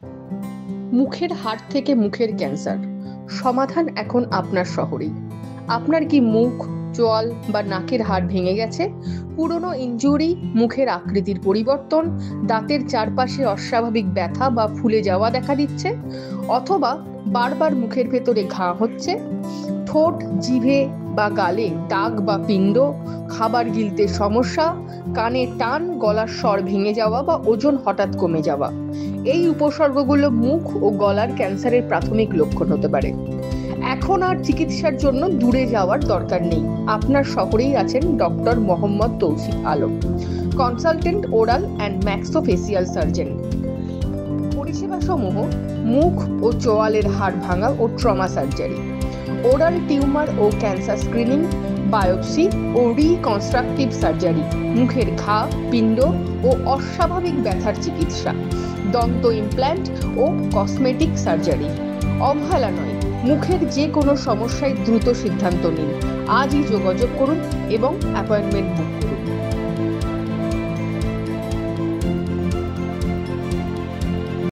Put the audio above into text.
মুখের হাড় থেকে মুখের ক্যান্সার সমাধান এখন আপনার শহরেই। আপনার কি মুখ, চোয়াল বা নাকের হাড় ভেঙে গেছে? পুরনো ইনজুরি, মুখের আকৃতির পরিবর্তন, দাঁতের চারপাশে অস্বাভাবিক ব্যথা বা ফুলে যাওয়া দেখা দিচ্ছে, অথবা বারবার মুখের ভেতরে ঘা হচ্ছে, ঠোঁট, জিভে বা গালে দাগ বা পিণ্ড, খাবার গিলতে সমস্যা, কানে টান, গলার স্বর ভেঙে যাওয়া বা ওজন হঠাৎ কমে যাওয়া। এই উপসর্গগুলো মুখ ও গলার ক্যান্সারের প্রাথমিক লক্ষণ হতে পারে। এখন আর চিকিৎসার জন্য দূরে যাওয়ার দরকার নেই। আপনার শহরেই আছেন doctor Mohammad Tausif Alam, consultant oral and maxillofacial surgeon. পরিষেবা সমূহ: মুখ ও চোয়ালের হাড় ভাঙা ও ট্রমা সার্জারি, ওরাল টিউমার ও ক্যান্সার স্ক্রিনিং, বায়োপসি ও রিকনস্ট্রাকটিভ সার্জারি, মুখের ঘা, পিণ্ড ও অস্বাভাবিক ব্যথার চিকিৎসা, দন্ত ইমপ্ল্যান্ট ও কসমেটিক সার্জারি। অবহেলা নয়, মুখের যে কোনো সমস্যায় দ্রুত সিদ্ধান্ত নিন। আজই যোগাযোগ করুন এবং অ্যাপয়েন্টমেন্ট বুক করুন।